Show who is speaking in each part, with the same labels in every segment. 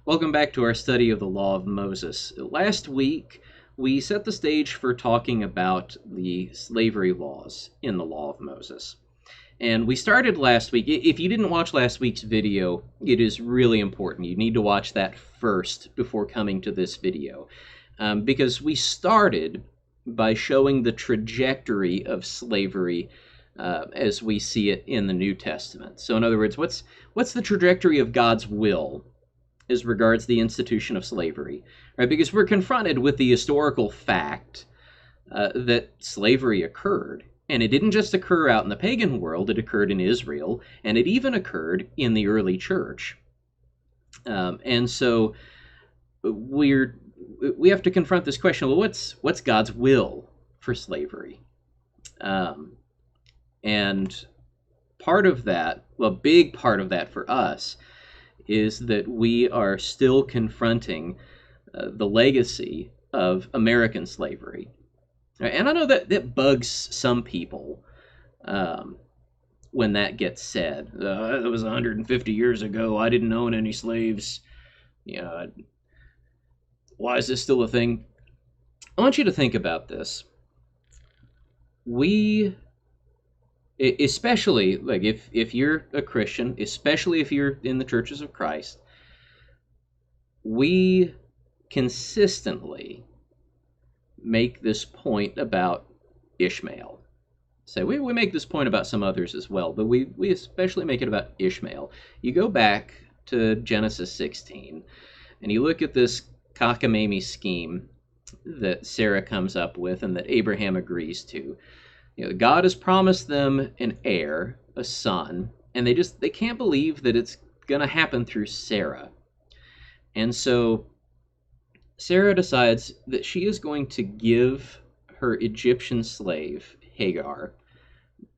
Speaker 1: Welcome back to our study of the Law of Moses. Last week, we set the stage for talking about the slavery laws in the Law of Moses. And we started last week. If you didn't watch last week's video, it is really important. You need to watch that first before coming to this video. Because we started by showing the trajectory of slavery as we see it in the New Testament. So in other words, what's the trajectory of God's will as regards the institution of slavery, right? Because we're confronted with the historical fact that slavery occurred. And it didn't just occur out in the pagan world, it occurred in Israel, and it even occurred in the early church. And so we have to confront this question, well, what's God's will for slavery? And part of that, well, a big part of that for us, is that we are still confronting the legacy of American slavery. And I know that bugs some people when that gets said. It was 150 years ago. I didn't own any slaves. Why is this still a thing? I want you to think about this. We, especially like if you're a Christian, especially if you're in the churches of Christ, we consistently make this point about Ishmael. So we make this point about some others as well, but we especially make it about Ishmael. You go back to Genesis 16, and you look at this cockamamie scheme that Sarah comes up with and that Abraham agrees to. God has promised them an heir, a son, and they can't believe that it's going to happen through Sarah. And so Sarah decides that she is going to give her Egyptian slave, Hagar,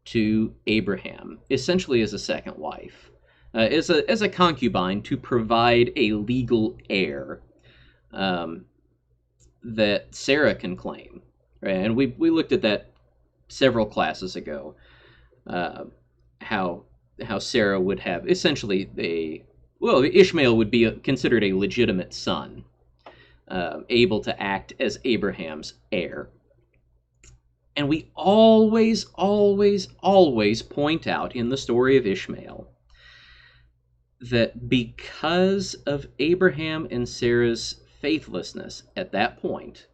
Speaker 1: to Abraham, essentially as a second wife, as a concubine to provide a legal heir that Sarah can claim. Right? And we looked at that several classes ago, how Sarah would have essentially Ishmael would be considered a legitimate son, able to act as Abraham's heir. And we always point out in the story of Ishmael that because of Abraham and Sarah's faithlessness at that point,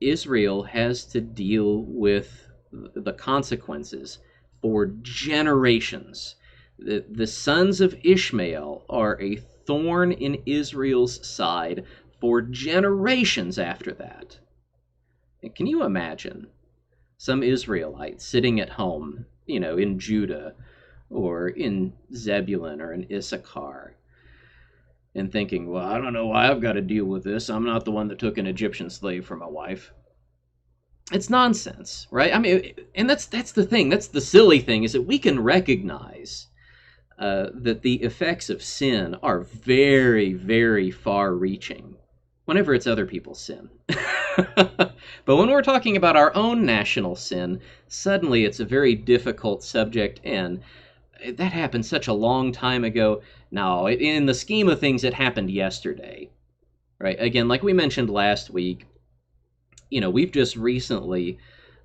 Speaker 1: Israel has to deal with the consequences for generations. The sons of Ishmael are a thorn in Israel's side for generations after that. And can you imagine some Israelite sitting at home, in Judah or in Zebulun or in Issachar, and thinking, well, I don't know why I've got to deal with this. I'm not the one that took an Egyptian slave for my wife. It's nonsense, right? I mean, and that's the thing. That's the silly thing, is that we can recognize that the effects of sin are very, very far-reaching whenever it's other people's sin. But when we're talking about our own national sin, suddenly it's a very difficult subject, and that happened such a long time ago. Now, in the scheme of things, it happened yesterday, right? Again, like we mentioned last week, we've just recently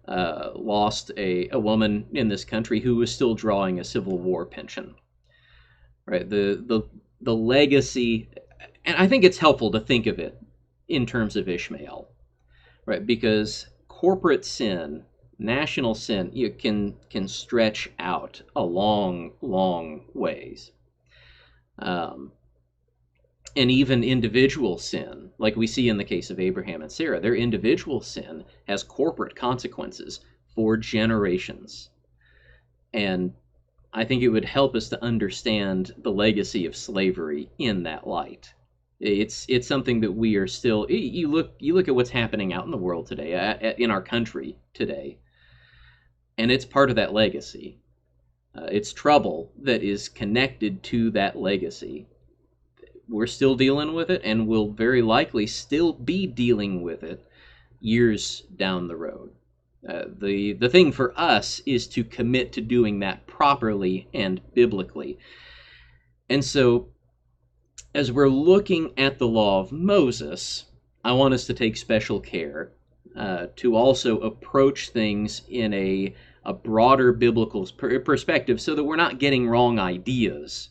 Speaker 1: lost a woman in this country who was still drawing a Civil War pension, right? The legacy, and I think it's helpful to think of it in terms of Ishmael, right? Because corporate sin, national sin, you can stretch out a long, long ways. And even individual sin, like we see in the case of Abraham and Sarah, their individual sin has corporate consequences for generations. And I think it would help us to understand the legacy of slavery in that light. It's something that we are still. You look at what's happening out in the world today, in our country today, and it's part of that legacy. It's trouble that is connected to that legacy. We're still dealing with it, and will very likely still be dealing with it years down the road. The thing for us is to commit to doing that properly and biblically. And so as we're looking at the law of Moses, I want us to take special care to also approach things in a broader biblical perspective so that we're not getting wrong ideas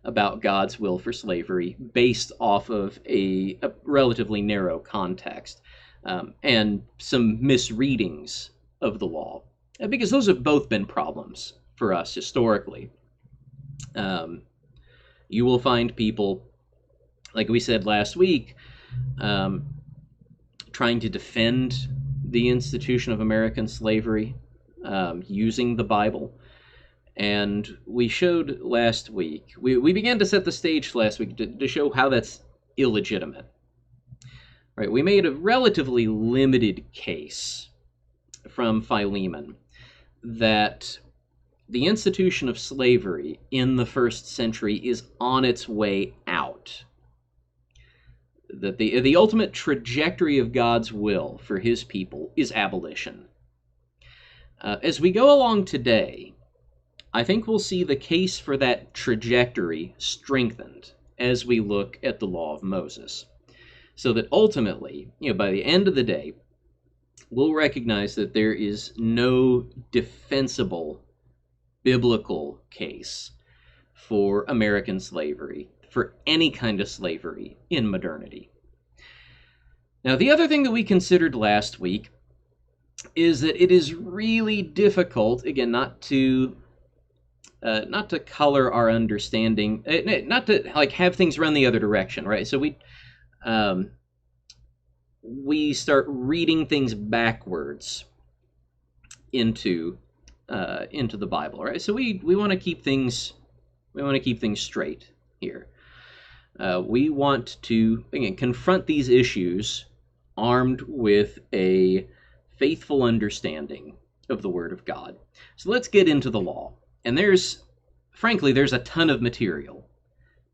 Speaker 1: about God's will for slavery based off of a relatively narrow context and some misreadings of the law, because those have both been problems for us historically. You will find people, like we said last week, trying to defend the institution of American slavery using the Bible. And we showed last week, we began to set the stage last week to show how that's illegitimate. Right? We made a relatively limited case from Philemon that the institution of slavery in the first century is on its way out. That the ultimate trajectory of God's will for his people is abolition. As we go along today, I think we'll see the case for that trajectory strengthened as we look at the law of Moses. So that ultimately, by the end of the day, we'll recognize that there is no defensible biblical case for American slavery, for any kind of slavery in modernity. Now, the other thing that we considered last week is that it is really difficult, again, not to color our understanding, not to have things run the other direction, right? So we start reading things backwards into the Bible, right? So we want to keep things straight here. We want to, again, confront these issues armed with a faithful understanding of the Word of God. So let's get into the law. And frankly, there's a ton of material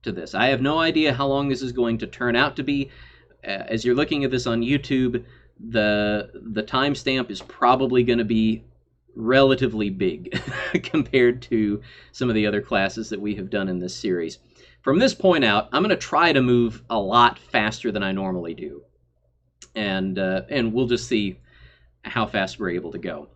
Speaker 1: to this. I have no idea how long this is going to turn out to be. As you're looking at this on YouTube, the timestamp is probably going to be relatively big compared to some of the other classes that we have done in this series. From this point out, I'm going to try to move a lot faster than I normally do. And we'll just see how fast we're able to go.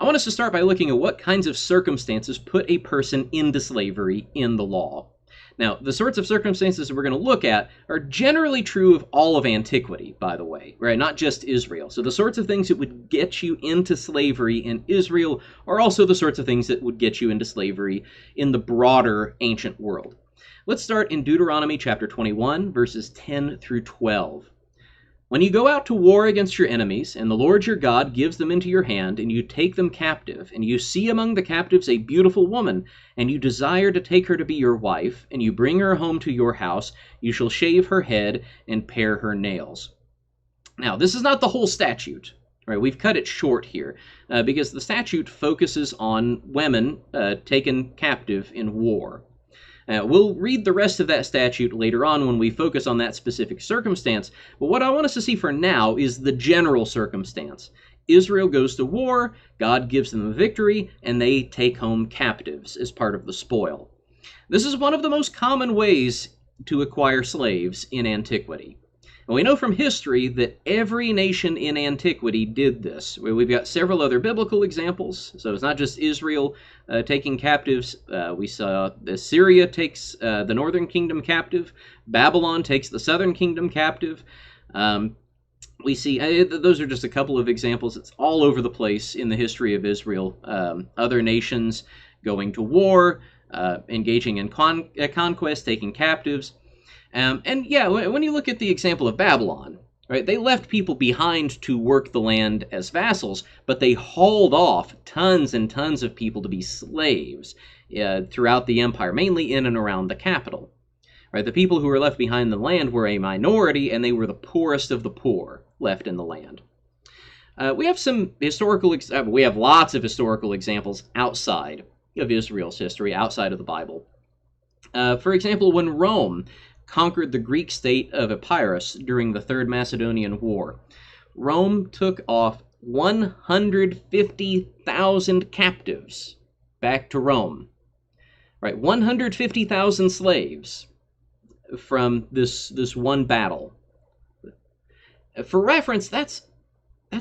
Speaker 1: I want us to start by looking at what kinds of circumstances put a person into slavery in the law. Now, the sorts of circumstances that we're going to look at are generally true of all of antiquity, by the way, right? Not just Israel. So the sorts of things that would get you into slavery in Israel are also the sorts of things that would get you into slavery in the broader ancient world. Let's start in Deuteronomy chapter 21, verses 10 through 12. When you go out to war against your enemies, and the Lord your God gives them into your hand, and you take them captive, and you see among the captives a beautiful woman, and you desire to take her to be your wife, and you bring her home to your house, you shall shave her head and pare her nails. Now, this is not the whole statute. Right? We've cut it short here, because the statute focuses on women taken captive in war. We'll read the rest of that statute later on when we focus on that specific circumstance, but what I want us to see for now is the general circumstance. Israel goes to war, God gives them a victory, and they take home captives as part of the spoil. This is one of the most common ways to acquire slaves in antiquity. And we know from history that every nation in antiquity did this. We've got several other biblical examples, so it's not just Israel taking captives. We saw Assyria takes the northern kingdom captive. Babylon takes the southern kingdom captive. We see, those are just a couple of examples. It's all over the place in the history of Israel. Other nations going to war, engaging in conquest, taking captives. And yeah, when you look at the example of Babylon, right, they left people behind to work the land as vassals, but they hauled off tons and tons of people to be slaves throughout the empire, mainly in and around the capital. Right, the people who were left behind in the land were a minority, and they were the poorest of the poor left in the land. We have we have lots of historical examples outside of Israel's history, outside of the Bible. For example, when Rome conquered the Greek state of Epirus during the Third Macedonian War, Rome took off 150,000 captives back to Rome. Right, 150,000 slaves from this one battle. For reference, that's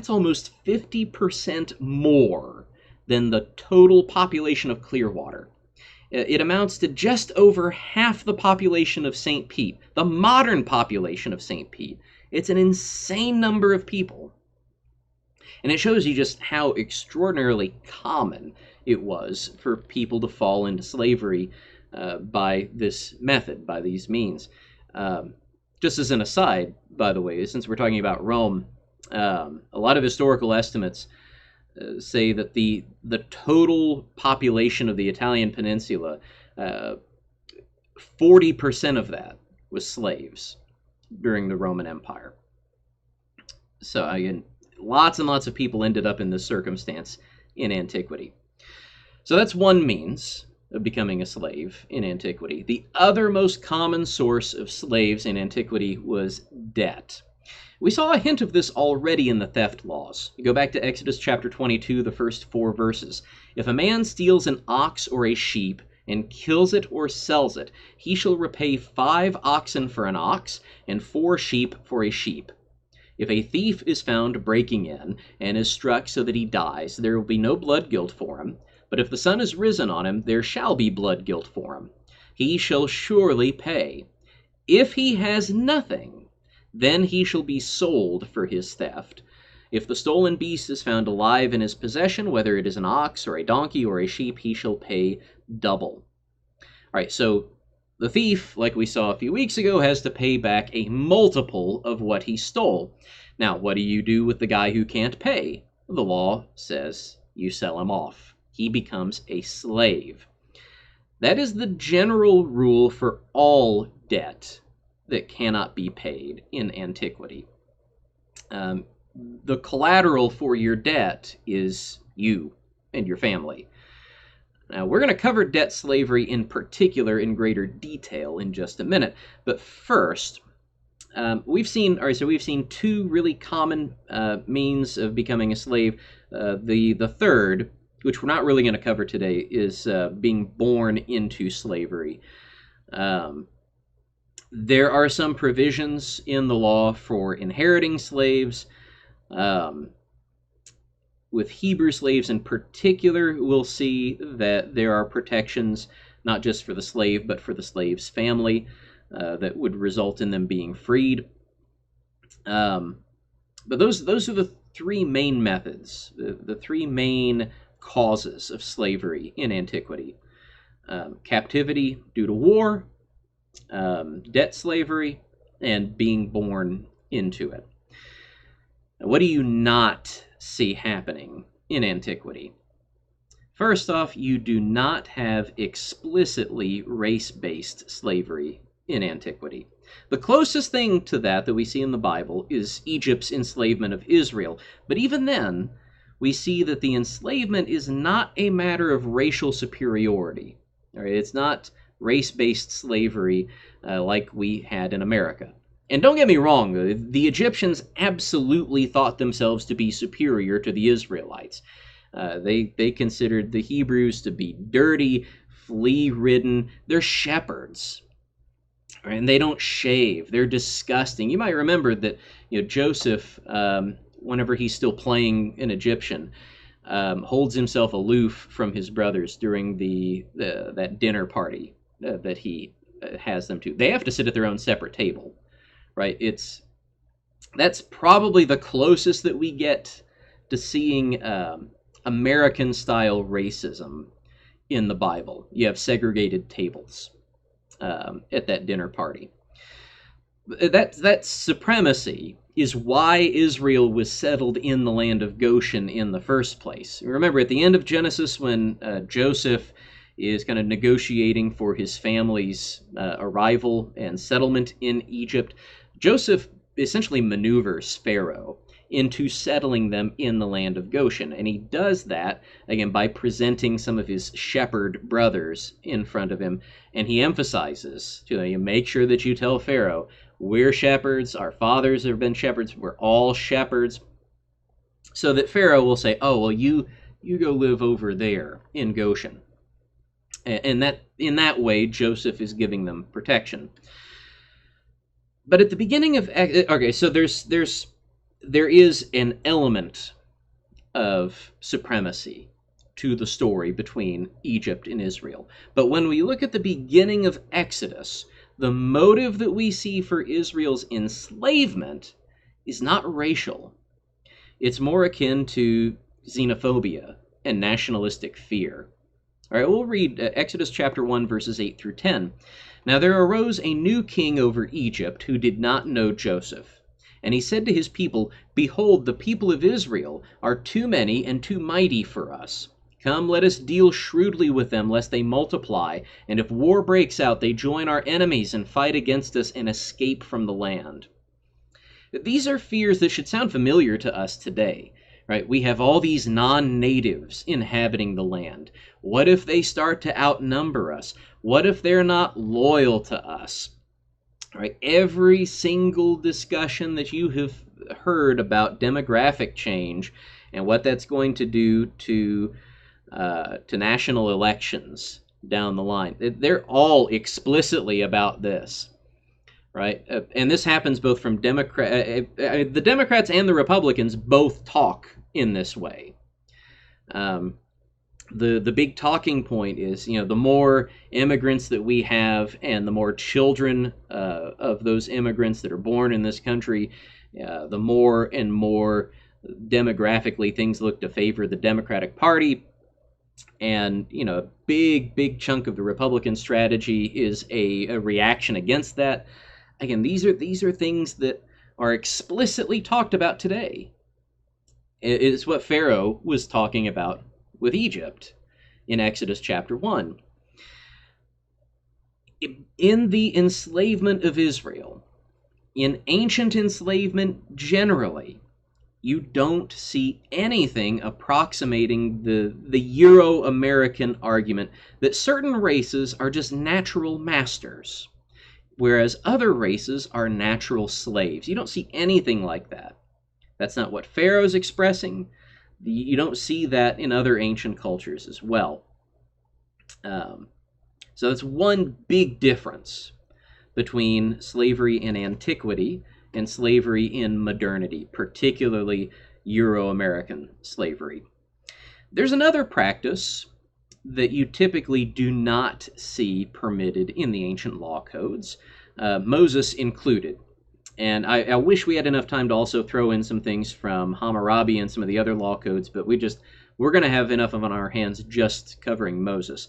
Speaker 1: almost 50% more than the total population of Clearwater. It amounts to just over half the population of St. Pete, the modern population of St. Pete. It's an insane number of people. And it shows you just how extraordinarily common it was for people to fall into slavery by this method, by these means. Just as an aside, by the way, since we're talking about Rome, a lot of historical estimates say that the total population of the Italian peninsula, 40% of that was slaves during the Roman Empire. So again, lots and lots of people ended up in this circumstance in antiquity. So that's one means of becoming a slave in antiquity. The other most common source of slaves in antiquity was debt. We saw a hint of this already in the theft laws. You go back to Exodus chapter 22, the first 4 verses. If a man steals an ox or a sheep and kills it or sells it, he shall repay 5 oxen for an ox and 4 sheep for a sheep. If a thief is found breaking in and is struck so that he dies, there will be no blood guilt for him. But if the sun is risen on him, there shall be blood guilt for him. He shall surely pay. If he has nothing, then he shall be sold for his theft. If the stolen beast is found alive in his possession, whether it is an ox or a donkey or a sheep, he shall pay double. All right, so the thief, like we saw a few weeks ago, has to pay back a multiple of what he stole. Now, what do you do with the guy who can't pay? The law says you sell him off. He becomes a slave. That is the general rule for all debt that cannot be paid in antiquity. The collateral for your debt is you and your family. Now, we're going to cover debt slavery in particular in greater detail in just a minute. But first, we've seen 2 really common means of becoming a slave. The third, which we're not really going to cover today, is being born into slavery. There are some provisions in the law for inheriting slaves. With Hebrew slaves in particular, we'll see that there are protections not just for the slave, but for the slave's family that would result in them being freed. But those are the 3 main methods, the 3 main causes of slavery in antiquity. Captivity due to war, debt slavery, and being born into it. Now, what do you not see happening in antiquity? First off, you do not have explicitly race-based slavery in antiquity. The closest thing to that we see in the Bible is Egypt's enslavement of Israel. But even then, we see that the enslavement is not a matter of racial superiority. All right? It's not race-based slavery like we had in America. And don't get me wrong, the Egyptians absolutely thought themselves to be superior to the Israelites. They considered the Hebrews to be dirty, flea-ridden. They're shepherds, and they don't shave. They're disgusting. You might remember that Joseph, whenever he's still playing an Egyptian, holds himself aloof from his brothers during that dinner party that he has them to. They have to sit at their own separate table, right? That's probably the closest that we get to seeing American-style racism in the Bible. You have segregated tables at that dinner party. That supremacy is why Israel was settled in the land of Goshen in the first place. Remember, at the end of Genesis, when Joseph is kind of negotiating for his family's arrival and settlement in Egypt, Joseph essentially maneuvers Pharaoh into settling them in the land of Goshen. And he does that, again, by presenting some of his shepherd brothers in front of him. And he emphasizes, make sure that you tell Pharaoh, we're shepherds, our fathers have been shepherds, we're all shepherds. So that Pharaoh will say, oh, well, you go live over there in Goshen. And that in that way, Joseph is giving them protection. But at the beginning of okay, so there is an element of supremacy to the story between Egypt and Israel. But when we look at the beginning of Exodus, the motive that we see for Israel's enslavement is not racial. It's more akin to xenophobia and nationalistic fear. All right, we'll read Exodus chapter 1, verses 8 through 10. Now there arose a new king over Egypt who did not know Joseph. And he said to his people, Behold, the people of Israel are too many and too mighty for us. Come, let us deal shrewdly with them, lest they multiply, and if war breaks out, they join our enemies and fight against us and escape from the land. These are fears that should sound familiar to us today, right? We have all these non-natives inhabiting the land. What if they start to outnumber us? What if they're not loyal to us? Right? Every single discussion that you have heard about demographic change and what that's going to do to national elections down the line, they're all explicitly about this, right? And this happens both from the Democrats and the Republicans both talk in this way. The big talking point is, the more immigrants that we have and the more children of those immigrants that are born in this country, the more and more demographically things look to favor the Democratic Party. And, a big chunk of the Republican strategy is a reaction against that. Again, these are things that are explicitly talked about today. It's what Pharaoh was talking about with Egypt in Exodus chapter 1. In the enslavement of Israel, in ancient enslavement generally, you don't see anything approximating the Euro-American argument that certain races are just natural masters, whereas other races are natural slaves. You don't see anything like that. That's not what Pharaoh's expressing. You don't see that in other ancient cultures as well. So that's one big difference between slavery in antiquity and slavery in modernity, particularly Euro-American slavery. There's another practice that you typically do not see permitted in the ancient law codes, Moses included. And I wish we had enough time to also throw in some things from Hammurabi and some of the other law codes, but we're going to have enough of on our hands just covering Moses.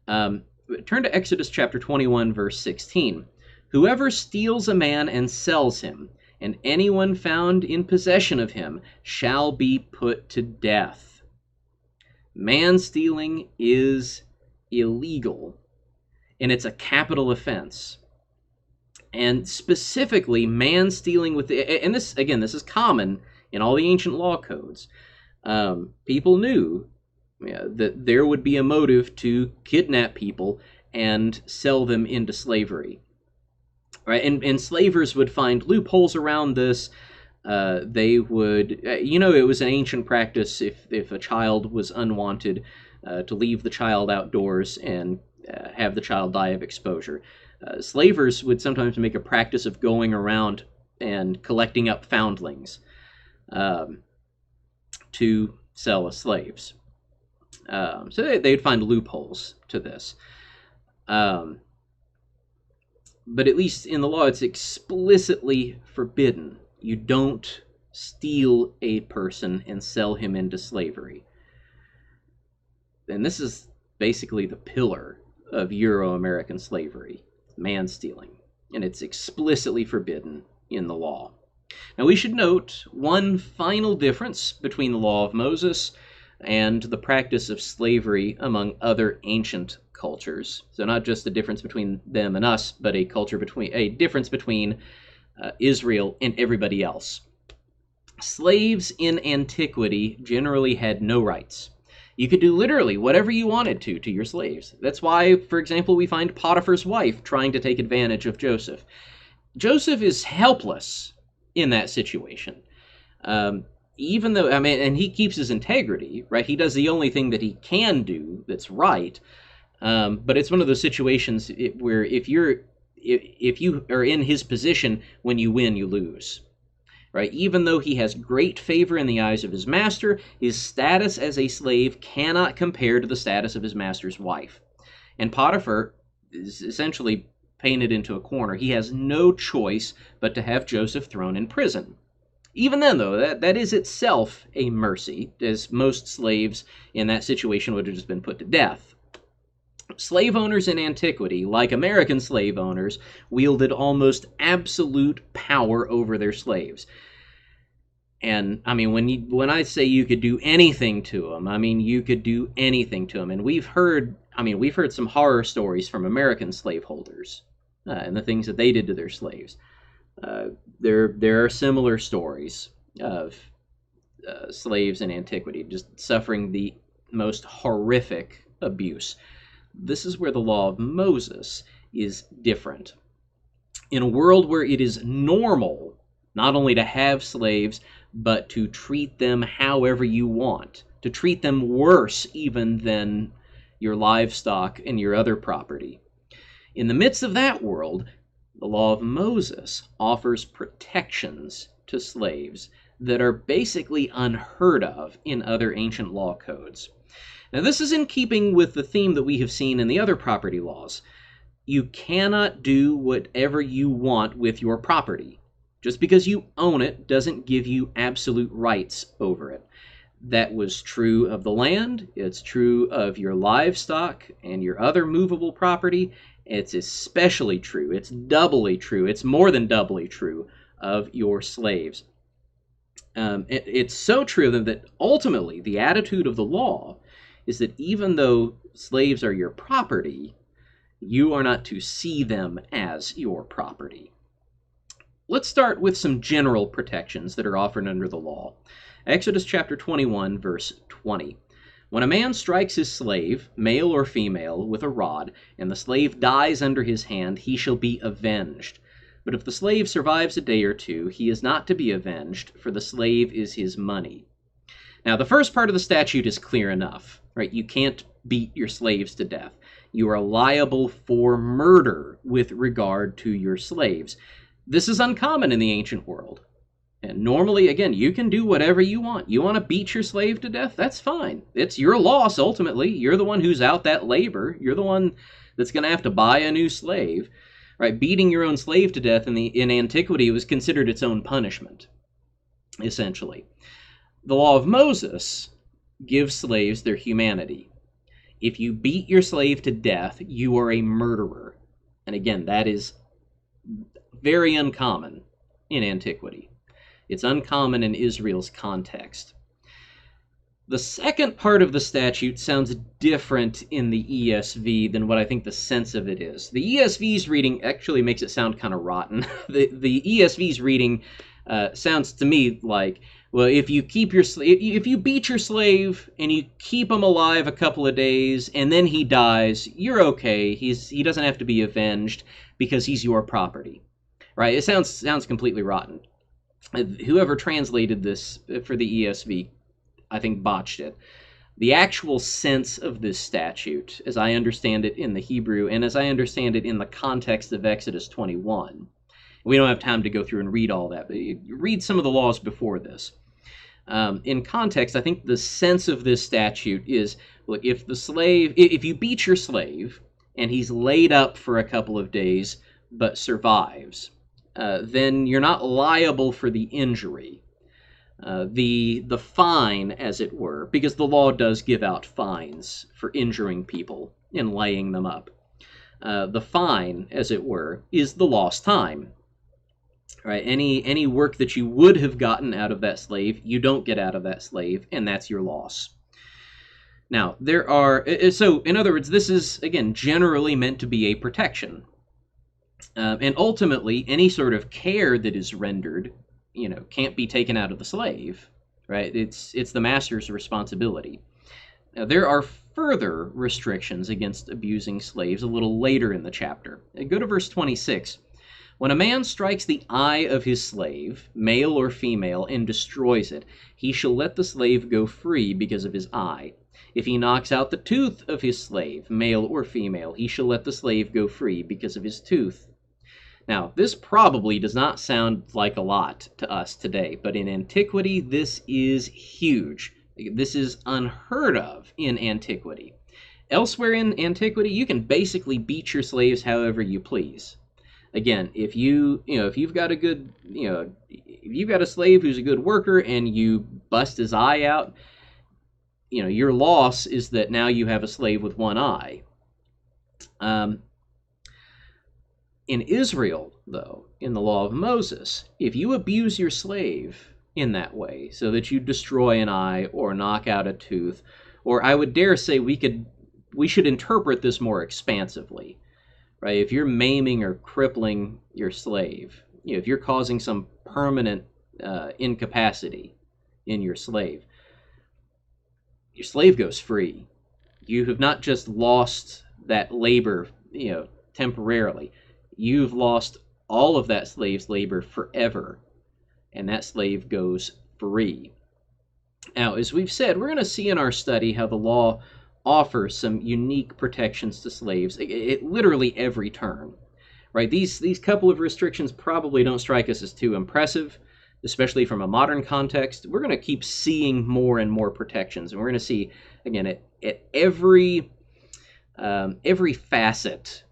Speaker 1: Turn to Exodus chapter 21, verse 16. Whoever steals a man and sells him, and anyone found in possession of him, shall be put to death. Man stealing is illegal, and it's a capital offense. And specifically, man stealing and this is common in all the ancient law codes. People knew that there would be a motive to kidnap people and sell them into slavery. Right? And enslavers would find loopholes around this. They would, it was an ancient practice if a child was unwanted, to leave the child outdoors and have the child die of exposure. Slavers would sometimes make a practice of going around and collecting up foundlings to sell as slaves. So they'd find loopholes to this. But at least in the law, it's explicitly forbidden. You don't steal a person and sell him into slavery. And this is basically the pillar of Euro-American slavery, man stealing. And it's explicitly forbidden in the law. Now we should note one final difference between the law of Moses and the practice of slavery among other ancient cultures. So not just the difference between them and us, but a difference between Israel and everybody else. Slaves in antiquity generally had no rights. You could do literally whatever you wanted to your slaves. That's why, for example, we find Potiphar's wife trying to take advantage of Joseph. Joseph is helpless in that situation. Even though, and he keeps his integrity, right? He does the only thing that he can do that's right. But it's one of those situations where if you're if you are in his position, when you win, you lose. Right? Even though he has great favor in the eyes of his master, his status as a slave cannot compare to the status of his master's wife. And Potiphar is essentially painted into a corner. He has no choice but to have Joseph thrown in prison. Even then, though, that is itself a mercy, as most slaves in that situation would have just been put to death. Slave owners in antiquity, like American slave owners, wielded almost absolute power over their slaves. And I mean, when I say you could do anything to them, I mean you could do anything to them. And we've heard some horror stories from American slaveholders and the things that they did to their slaves. There are similar stories of slaves in antiquity just suffering the most horrific abuse. This is where the law of Moses is different. In a world where it is normal not only to have slaves, but to treat them however you want, to treat them worse even than your livestock and your other property. In the midst of that world, the law of Moses offers protections to slaves that are basically unheard of in other ancient law codes. Now, this is in keeping with the theme that we have seen in the other property laws. You cannot do whatever you want with your property. Just because you own it doesn't give you absolute rights over it. That was true of the land, it's true of your livestock and your other movable property. It's especially true, it's doubly true, it's more than doubly true of your slaves. It's so true that ultimately the attitude of the law is that even though slaves are your property, you are not to see them as your property. Let's start with some general protections that are offered under the law. Exodus chapter 21, verse 20. When a man strikes his slave, male or female, with a rod, and the slave dies under his hand, he shall be avenged. But if the slave survives a day or two, he is not to be avenged, for the slave is his money. Now, the first part of the statute is clear enough, right? You can't beat your slaves to death. You are liable for murder with regard to your slaves. This is uncommon in the ancient world. And normally, again, you can do whatever you want. You want to beat your slave to death? That's fine. It's your loss, ultimately. You're the one who's out that labor. You're the one that's going to have to buy a new slave. Right? Beating your own slave to death in antiquity was considered its own punishment, essentially. The law of Moses gives slaves their humanity. If you beat your slave to death, you are a murderer. And again, that is very uncommon in antiquity. It's uncommon in Israel's context. The second part of the statute sounds different in the ESV than what I think the sense of it is. The ESV's reading actually makes it sound kind of rotten. The ESV's reading sounds to me like, well, if you beat your slave and you keep him alive a couple of days and then he dies, you're okay. He doesn't have to be avenged because he's your property. Right? It sounds completely rotten. Whoever translated this for the ESV, I think, botched it. The actual sense of this statute, as I understand it in the Hebrew, and as I understand it in the context of Exodus 21, we don't have time to go through and read all that, but read some of the laws before this. In context, I think the sense of this statute is, look, if you beat your slave, and he's laid up for a couple of days, but survives, then you're not liable for the injury. The fine, as it were, because the law does give out fines for injuring people and laying them up. The fine, as it were, is the lost time. Right? Any work that you would have gotten out of that slave, you don't get out of that slave, and that's your loss. Now, so in other words, this is, again, generally meant to be a protection. And ultimately, any sort of care that is rendered, can't be taken out of the slave, right? It's the master's responsibility. Now, there are further restrictions against abusing slaves a little later in the chapter. Go to verse 26. When a man strikes the eye of his slave, male or female, and destroys it, he shall let the slave go free because of his eye. If he knocks out the tooth of his slave, male or female, he shall let the slave go free because of his tooth. Now, this probably does not sound like a lot to us today, but in antiquity, this is huge. This is unheard of in antiquity. Elsewhere in antiquity, you can basically beat your slaves however you please. Again, if you've got a good, if you've got a slave who's a good worker and you bust his eye out, your loss is that now you have a slave with one eye. In Israel, though, in the law of Moses, if you abuse your slave in that way, so that you destroy an eye or knock out a tooth, or I would dare say we should interpret this more expansively, right? If you're maiming or crippling your slave, if you're causing some permanent incapacity in your slave goes free. You have not just lost that labor, temporarily. You've lost all of that slave's labor forever, and that slave goes free. Now, as we've said, we're going to see in our study how the law offers some unique protections to slaves at literally every turn. Right? These couple of restrictions probably don't strike us as too impressive, especially from a modern context. We're going to keep seeing more and more protections, and we're going to see again at every facet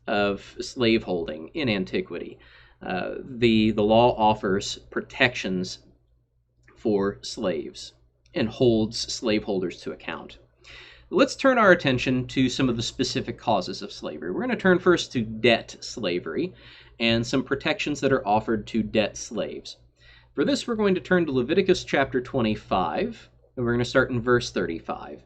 Speaker 1: of slaveholding in antiquity. The law offers protections for slaves and holds slaveholders to account. Let's turn our attention to some of the specific causes of slavery. We're going to turn first to debt slavery and some protections that are offered to debt slaves. For this, we're going to turn to Leviticus chapter 25, and we're going to start in verse 35.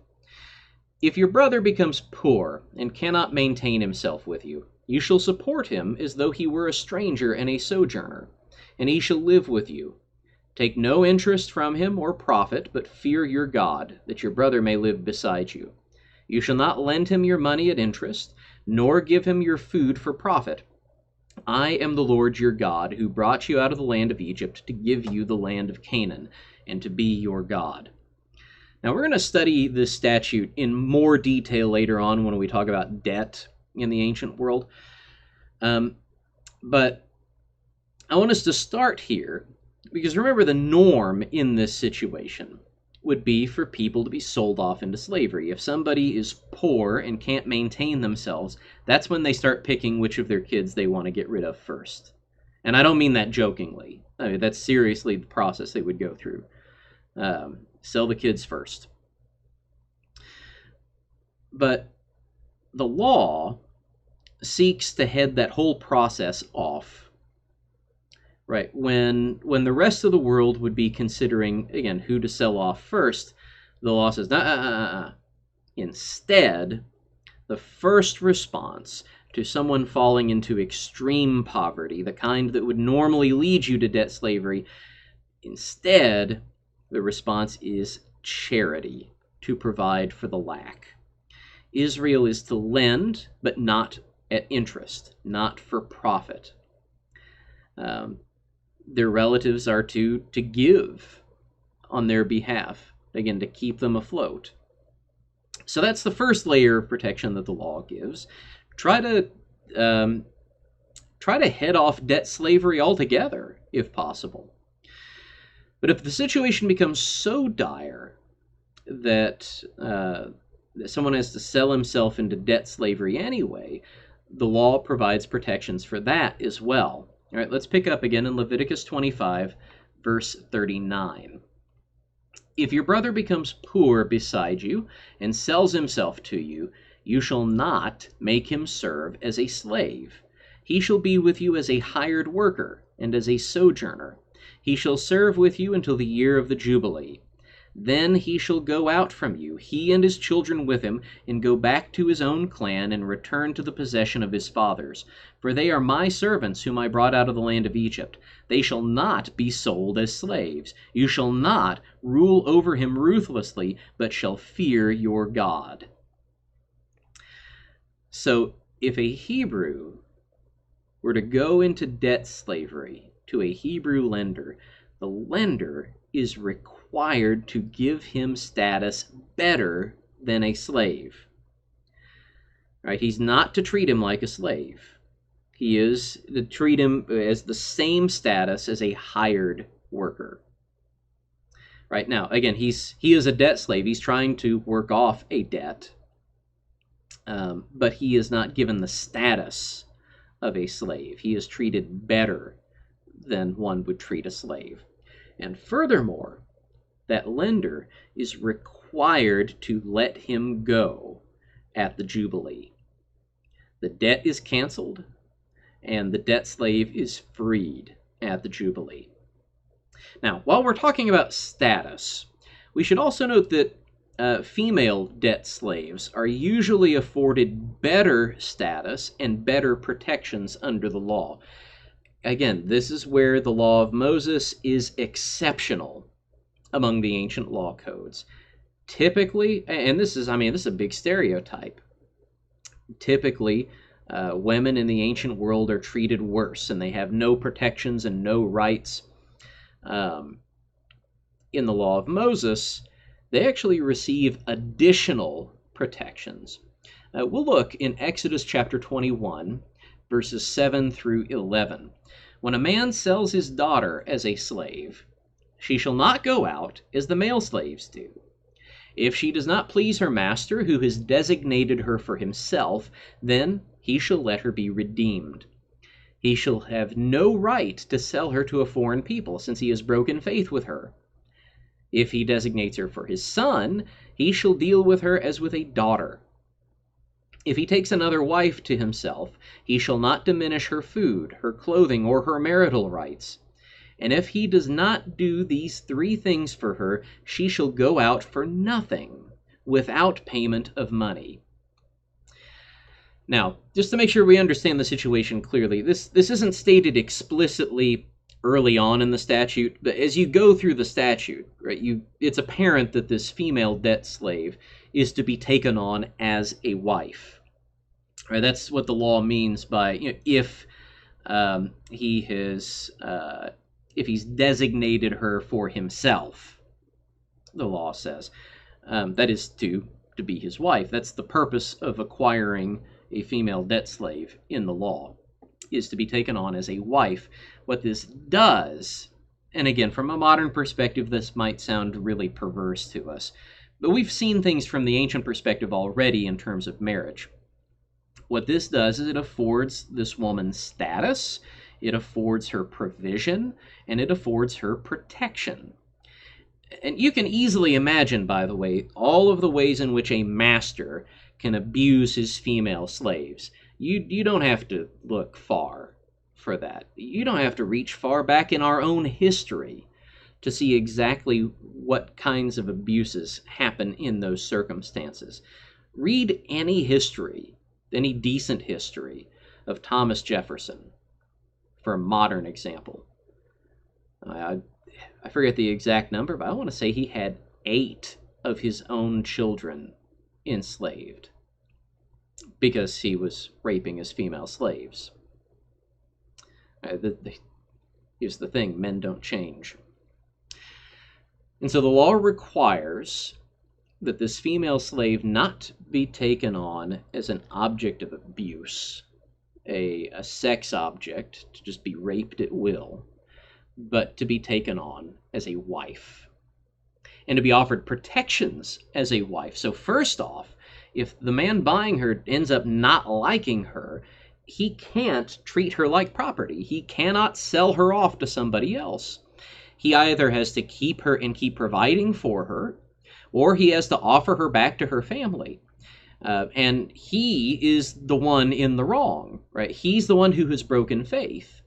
Speaker 1: If your brother becomes poor and cannot maintain himself with you, you shall support him as though he were a stranger and a sojourner, and he shall live with you. Take no interest from him or profit, but fear your God, that your brother may live beside you. You shall not lend him your money at interest, nor give him your food for profit. I am the Lord your God, who brought you out of the land of Egypt to give you the land of Canaan, and to be your God. Now, we're going to study this statute in more detail later on when we talk about debt in the ancient world. But I want us to start here, because remember, the norm in this situation would be for people to be sold off into slavery. If somebody is poor and can't maintain themselves, that's when they start picking which of their kids they want to get rid of first. And I don't mean that jokingly. I mean, that's seriously the process they would go through. Sell the kids first. But the law seeks to head that whole process off, right? When the rest of the world would be considering, again, who to sell off first, the law says, Instead, the first response to someone falling into extreme poverty, the kind that would normally lead you to debt slavery, instead, the response is charity, to provide for the lack. Israel is to lend, but not at interest, not for profit. Their relatives are to give on their behalf, again, to keep them afloat. So that's the first layer of protection that the law gives. Try to head off debt slavery altogether, if possible. But if the situation becomes so dire that someone has to sell himself into debt slavery anyway, the law provides protections for that as well. All right, let's pick up again in Leviticus 25, verse 39. If your brother becomes poor beside you and sells himself to you, you shall not make him serve as a slave. He shall be with you as a hired worker and as a sojourner. He shall serve with you until the year of the Jubilee. Then he shall go out from you, he and his children with him, and go back to his own clan and return to the possession of his fathers. For they are my servants whom I brought out of the land of Egypt. They shall not be sold as slaves. You shall not rule over him ruthlessly, but shall fear your God. So if a Hebrew were to go into debt slavery to a Hebrew lender, the lender is required to give him status better than a slave. Right? He's not to treat him like a slave. He is to treat him as the same status as a hired worker. Right now, again, he is a debt slave. He's trying to work off a debt, but he is not given the status of a slave. He is treated better than one would treat a slave. And furthermore, that lender is required to let him go at the Jubilee. The debt is canceled, and the debt slave is freed at the Jubilee. Now, while we're talking about status, we should also note that female debt slaves are usually afforded better status and better protections under the law. Again, this is where the law of Moses is exceptional among the ancient law codes. Typically, and this is a big stereotype, typically women in the ancient world are treated worse, and they have no protections and no rights. In the law of Moses, they actually receive additional protections. We'll look in Exodus chapter 21, verses 7 through 11. When a man sells his daughter as a slave, she shall not go out as the male slaves do. If she does not please her master, who has designated her for himself, then he shall let her be redeemed. He shall have no right to sell her to a foreign people, since he has broken faith with her. If he designates her for his son, he shall deal with her as with a daughter. If he takes another wife to himself, he shall not diminish her food, her clothing, or her marital rights. And if he does not do these three things for her, she shall go out for nothing, without payment of money. Now, just to make sure we understand the situation clearly, this isn't stated explicitly early on in the statute, but as you go through the statute, right, it's apparent that this female debt slave is to be taken on as a wife. Right, that's what the law means by, if he's designated her for himself, the law says, that is to be his wife. That's the purpose of acquiring a female debt slave in the law, is to be taken on as a wife. What this does, and again, from a modern perspective, this might sound really perverse to us, but we've seen things from the ancient perspective already in terms of marriage. What this does is it affords this woman status, it affords her provision, and it affords her protection. And you can easily imagine, by the way, all of the ways in which a master can abuse his female slaves. You don't have to look far for that. You don't have to reach far back in our own history to see exactly what kinds of abuses happen in those circumstances. Read any history, any decent history of Thomas Jefferson, for a modern example. I forget the exact number, but I want to say he had 8 of his own children enslaved because he was raping his female slaves. Here's the thing, men don't change. And so the law requires that this female slave not be taken on as an object of abuse, a sex object to just be raped at will, but to be taken on as a wife and to be offered protections as a wife. So first off, if the man buying her ends up not liking her, he can't treat her like property. He cannot sell her off to somebody else. He either has to keep her and keep providing for her, or he has to offer her back to her family. And he is the one in the wrong, right? He's the one who has broken faith.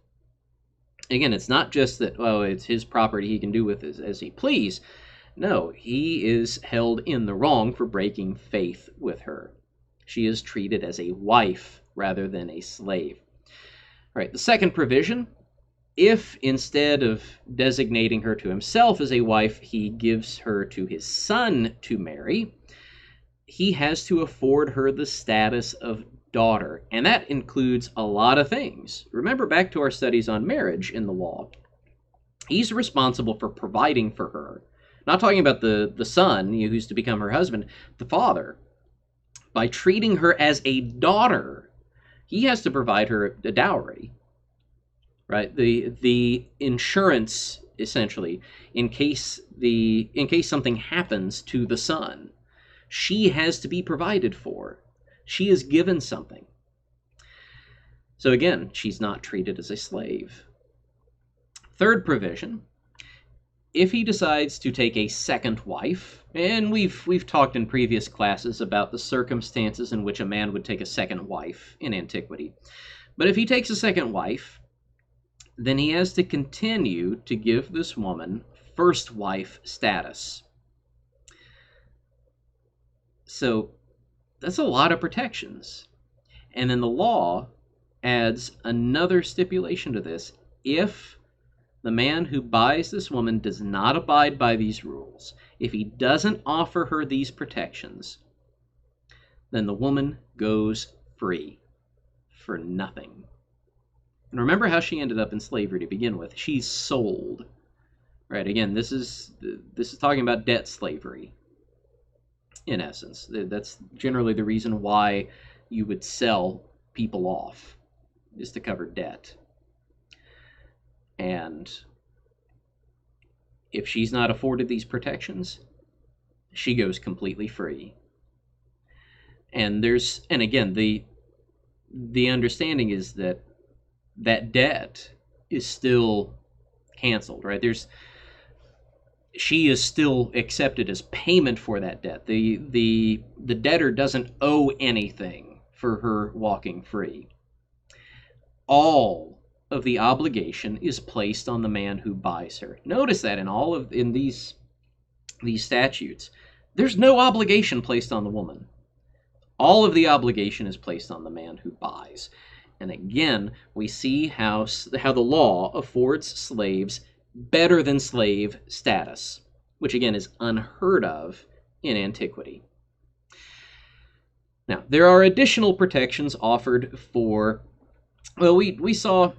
Speaker 1: Again, it's not just that, it's his property, he can do with it as he please. No, he is held in the wrong for breaking faith with her. She is treated as a wife rather than a slave. All right, the second provision, if instead of designating her to himself as a wife, he gives her to his son to marry, he has to afford her the status of daughter. And that includes a lot of things. Remember back to our studies on marriage in the law. He's responsible for providing for her. Not talking about the son who's to become her husband, the father. By treating her as a daughter, he has to provide her a dowry, right? The insurance, essentially, in case something happens to the son, she has to be provided for. She is given something. So again, she's not treated as a slave. Third provision, if he decides to take a second wife, and we've talked in previous classes about the circumstances in which a man would take a second wife in antiquity. But if he takes a second wife, then he has to continue to give this woman first wife status. So that's a lot of protections. And then the law adds another stipulation to this. If the man who buys this woman does not abide by these rules, if he doesn't offer her these protections, then the woman goes free for nothing. And remember how she ended up in slavery to begin with. She's sold. Right? Again, this is talking about debt slavery, in essence. That's generally the reason why you would sell people off, is to cover debt. And if she's not afforded these protections, she goes completely free. And again, the understanding is that debt is still canceled, right? She is still accepted as payment for that debt. The debtor doesn't owe anything for her walking free. All of the obligation is placed on the man who buys her. Notice that in these statutes, there's no obligation placed on the woman. All of the obligation is placed on the man who buys. And again, we see how the law affords slaves better than slave status, which again is unheard of in antiquity. Now, there are additional protections offered for, well, we saw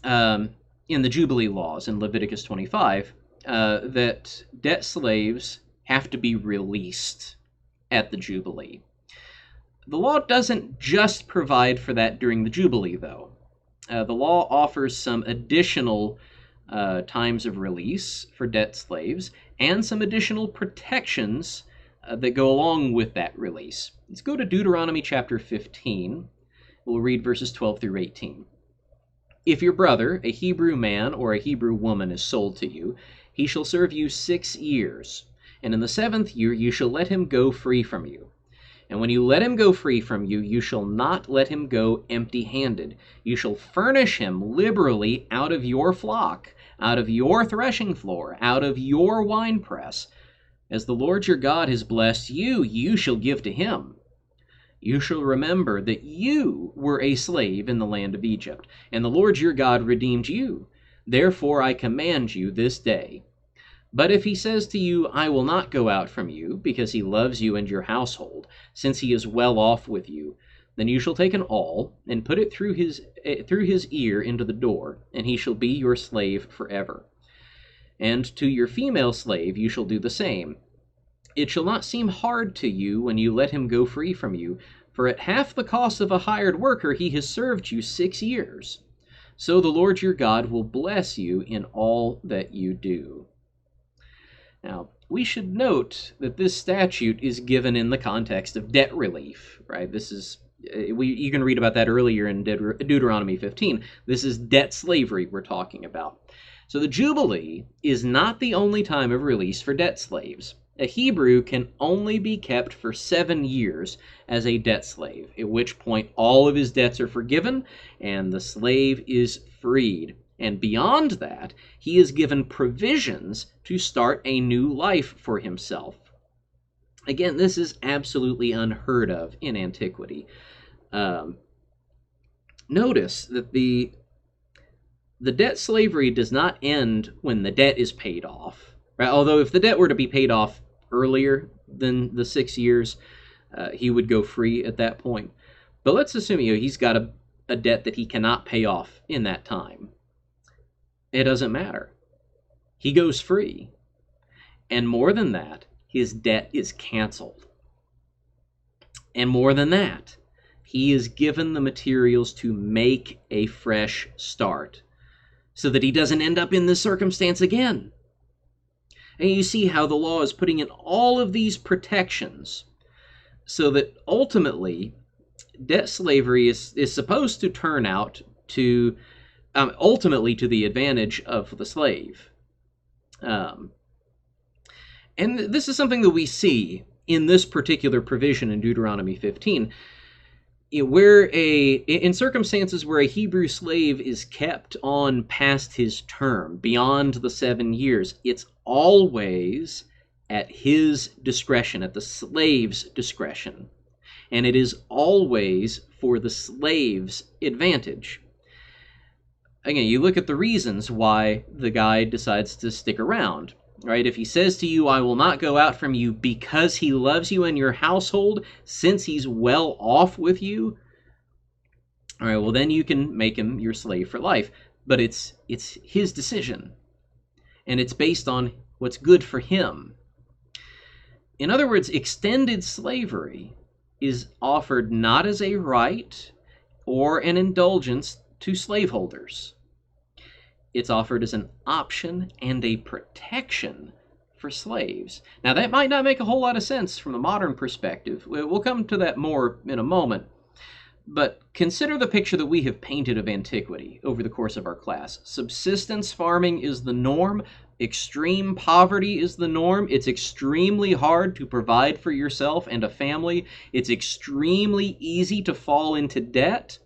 Speaker 1: in the Jubilee laws in Leviticus 25 that debt slaves have to be released at the Jubilee. The law doesn't just provide for that during the Jubilee, though. The law offers some additional times of release for debt slaves and some additional protections that go along with that release. Let's go to Deuteronomy chapter 15. We'll read verses 12 through 18. If your brother, a Hebrew man or a Hebrew woman, is sold to you, he shall serve you 6 years, and in the 7th year you shall let him go free from you. And when you let him go free from you, you shall not let him go empty-handed. You shall furnish him liberally out of your flock, out of your threshing floor, out of your winepress. As the Lord your God has blessed you, you shall give to him. You shall remember that you were a slave in the land of Egypt, and the Lord your God redeemed you. Therefore I command you this day. But if he says to you, I will not go out from you, because he loves you and your household, since he is well off with you, then you shall take an awl, and put it through his ear into the door, and he shall be your slave forever. And to your female slave you shall do the same. It shall not seem hard to you when you let him go free from you, for at half the cost of a hired worker he has served you 6 years. So the Lord your God will bless you in all that you do. Now, we should note that this statute is given in the context of debt relief, right? You can read about that earlier in Deuteronomy 15. This is debt slavery we're talking about. So the Jubilee is not the only time of release for debt slaves. A Hebrew can only be kept for 7 years as a debt slave, at which point all of his debts are forgiven and the slave is freed. And beyond that, he is given provisions to start a new life for himself. Again, this is absolutely unheard of in antiquity. Notice that the debt slavery does not end when the debt is paid off. Right? Although if the debt were to be paid off earlier than the 6 years, he would go free at that point. But let's assume he's got a debt that he cannot pay off in that time. It doesn't matter. He goes free. And more than that, his debt is canceled. And more than that, He is given the materials to make a fresh start so that he doesn't end up in this circumstance again. And you see how the law is putting in all of these protections so that ultimately debt slavery is supposed to turn out to ultimately to the advantage of the slave. And this is something that we see in this particular provision in Deuteronomy 15, where in circumstances where a Hebrew slave is kept on past his term, beyond the 7 years, it's always at his discretion, at the slave's discretion. And it is always for the slave's advantage. Again, you look at the reasons why the guy decides to stick around, right? If he says to you, I will not go out from you because he loves you and your household, since he's well off with you, all right, well, then you can make him your slave for life. But it's his decision, and it's based on what's good for him. In other words, extended slavery is offered not as a right or an indulgence to slaveholders. It's offered as an option and a protection for slaves. Now, that might not make a whole lot of sense from a modern perspective. We'll come to that more in a moment. But consider the picture that we have painted of antiquity over the course of our class. Subsistence farming is the norm. Extreme poverty is the norm. It's extremely hard to provide for yourself and a family. It's extremely easy to fall into debt.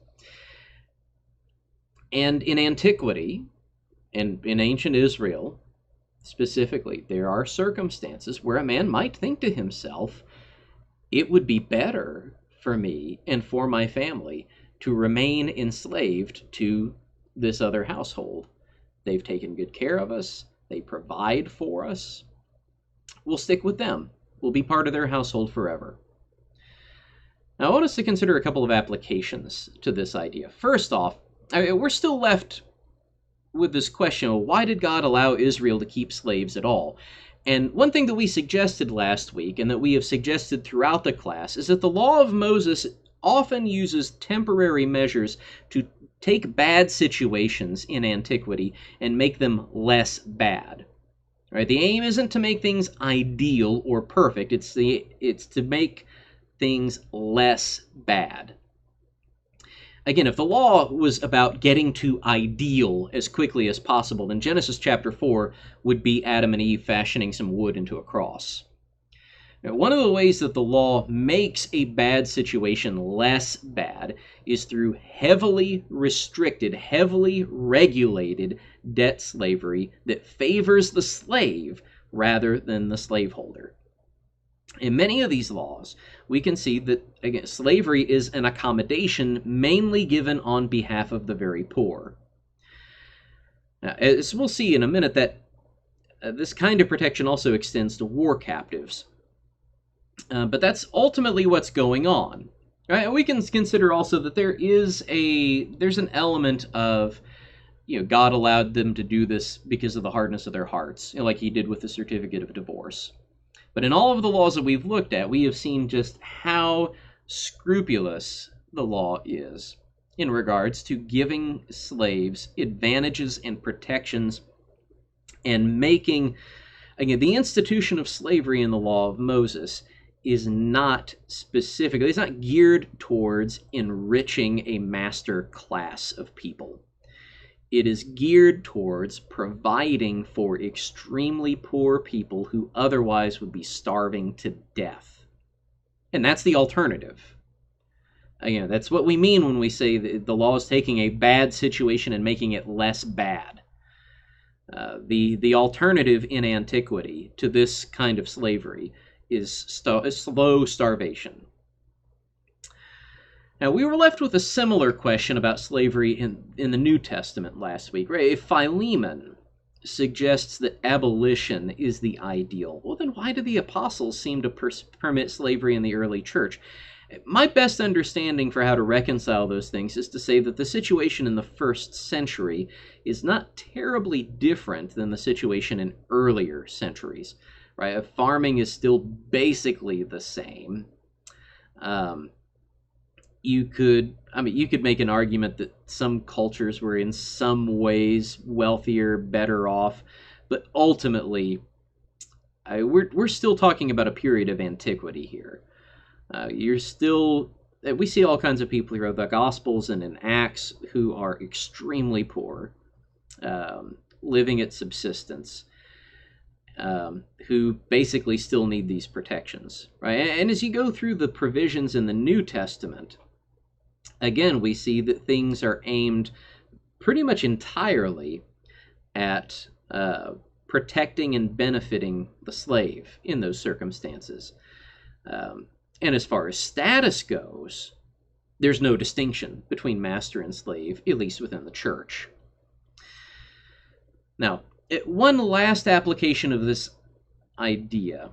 Speaker 1: And in antiquity, and in ancient Israel specifically, there are circumstances where a man might think to himself, it would be better for me and for my family to remain enslaved to this other household. They've taken good care of us. They provide for us. We'll stick with them. We'll be part of their household forever. Now, I want us to consider a couple of applications to this idea. First off, we're still left with this question of why did God allow Israel to keep slaves at all? And one thing that we suggested last week, and that we have suggested throughout the class, is that the law of Moses often uses temporary measures to take bad situations in antiquity and make them less bad. Right? The aim isn't to make things ideal or perfect. It's to make things less bad. Again, if the law was about getting to ideal as quickly as possible, then Genesis chapter 4 would be Adam and Eve fashioning some wood into a cross. Now, one of the ways that the law makes a bad situation less bad is through heavily restricted, heavily regulated debt slavery that favors the slave rather than the slaveholder. In many of these laws, we can see that, again, slavery is an accommodation mainly given on behalf of the very poor. Now, as we'll see in a minute, that this kind of protection also extends to war captives. But that's ultimately what's going on. Right? We can consider also that there's an element of, God allowed them to do this because of the hardness of their hearts, like he did with the certificate of divorce. But in all of the laws that we've looked at, we have seen just how scrupulous the law is in regards to giving slaves advantages and protections and making, again, the institution of slavery in the law of Moses is not specifically, it's not geared towards enriching a master class of people. It is geared towards providing for extremely poor people who otherwise would be starving to death. And that's the alternative. Again, that's what we mean when we say that the law is taking a bad situation and making it less bad. The alternative in antiquity to this kind of slavery is slow starvation. Now, we were left with a similar question about slavery in the New Testament last week. Right? If Philemon suggests that abolition is the ideal, well, then why do the apostles seem to permit slavery in the early church? My best understanding for how to reconcile those things is to say that the situation in the first century is not terribly different than the situation in earlier centuries. Right? Farming is still basically the same. you could make an argument that some cultures were in some ways wealthier, better off, but ultimately, we're still talking about a period of antiquity here. You're still We see all kinds of people here, the Gospels and in Acts, who are extremely poor, living at subsistence, who basically still need these protections, right? And as you go through the provisions in the New Testament, again, we see that things are aimed pretty much entirely at protecting and benefiting the slave in those circumstances. And as far as status goes, there's no distinction between master and slave, at least within the church. Now, one last application of this idea,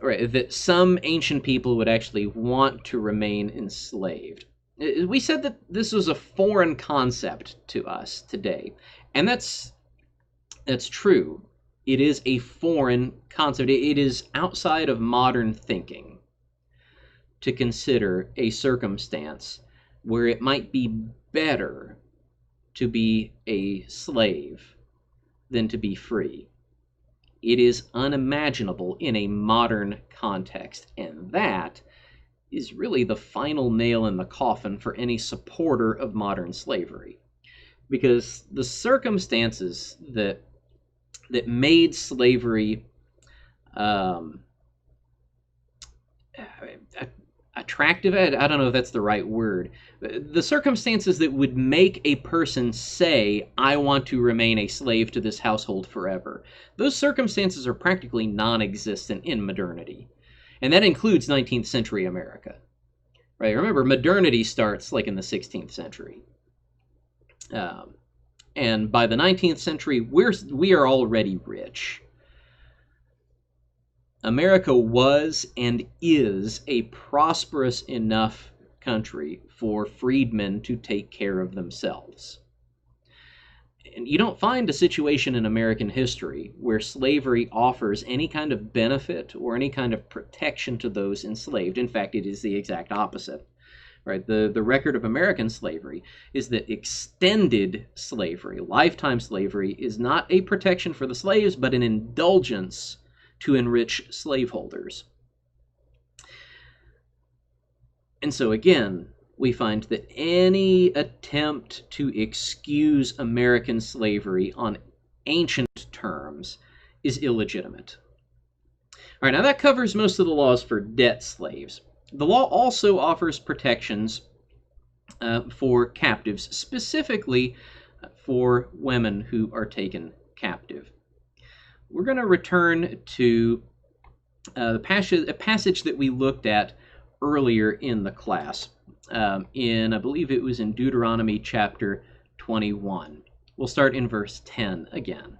Speaker 1: right, that some ancient people would actually want to remain enslaved. We said that this was a foreign concept to us today, and that's true. It is a foreign concept. It is outside of modern thinking to consider a circumstance where it might be better to be a slave than to be free. It is unimaginable in a modern context, and that is really the final nail in the coffin for any supporter of modern slavery. Because the circumstances that made slavery attractive, I don't know if that's the right word, the circumstances that would make a person say, I want to remain a slave to this household forever, those circumstances are practically non-existent in modernity. And that includes 19th century America. Right? Remember, modernity starts like in the 16th century. And by the 19th century, we are already rich. America was and is a prosperous enough country for freedmen to take care of themselves. And you don't find a situation in American history where slavery offers any kind of benefit or any kind of protection to those enslaved. In fact, it is the exact opposite. Right? The record of American slavery is that extended slavery, lifetime slavery, is not a protection for the slaves, but an indulgence to enrich slaveholders. And so again, we find that any attempt to excuse American slavery on ancient terms is illegitimate. All right, now that covers most of the laws for debt slaves. The law also offers protections for captives, specifically for women who are taken captive. We're going to return to a passage that we looked at earlier in the class. I believe it was in Deuteronomy chapter 21. We'll start in verse 10 again.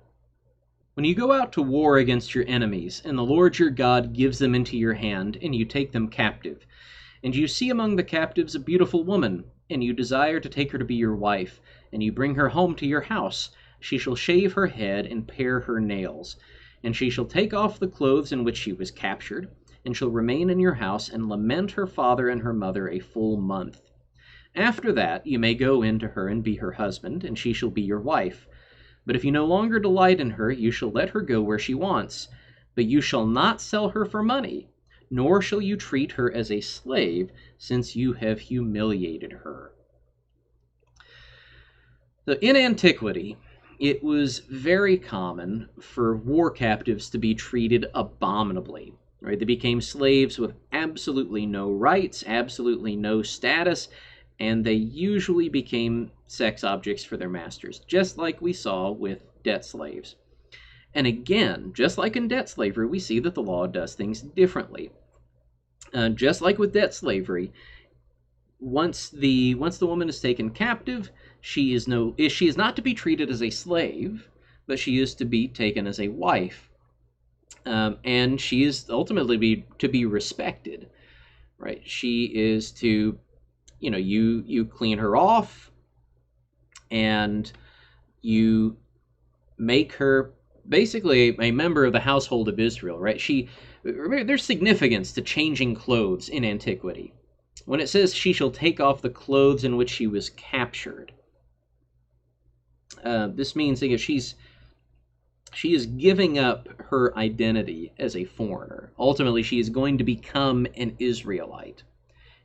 Speaker 1: When you go out to war against your enemies, and the Lord your God gives them into your hand, and you take them captive, and you see among the captives a beautiful woman, and you desire to take her to be your wife, and you bring her home to your house, she shall shave her head and pare her nails, and she shall take off the clothes in which she was captured, and shall remain in your house and lament her father and her mother a full month. After that you may go in to her and be her husband, and she shall be your wife. But if you no longer delight in her, you shall let her go where she wants. But you shall not sell her for money, nor shall you treat her as a slave, since you have humiliated her. So in antiquity, it was very common for war captives to be treated abominably. Right? They became slaves with absolutely no rights, absolutely no status, and they usually became sex objects for their masters, just like we saw with debt slaves. And again, just like in debt slavery, we see that the law does things differently. Just like with debt slavery, once the woman is taken captive, she is not to be treated as a slave, but she is to be taken as a wife. And she is ultimately to be respected, right? She is to, you clean her off, and you make her basically a member of the household of Israel, right? There's significance to changing clothes in antiquity. when it says she shall take off the clothes in which she was captured, this means that she is giving up her identity as a foreigner. Ultimately, she is going to become an Israelite,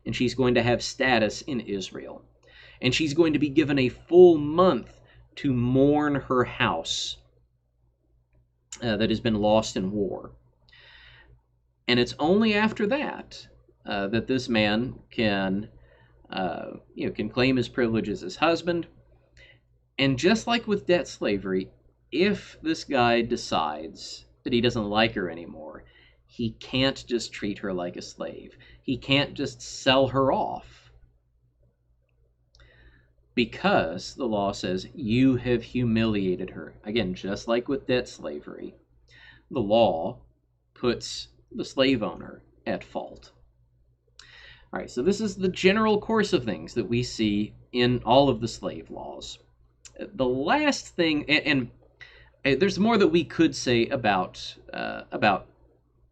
Speaker 1: and she's going to have status in Israel. And she's going to be given a full month to mourn her house that has been lost in war. And it's only after that that this man can claim his privileges as husband. And just like with debt slavery, if this guy decides that he doesn't like her anymore, he can't just treat her like a slave. He can't just sell her off, because the law says you have humiliated her. Again, just like with debt slavery, the law puts the slave owner at fault. All right, so this is the general course of things that we see in all of the slave laws. The last thing, and there's more that we could say about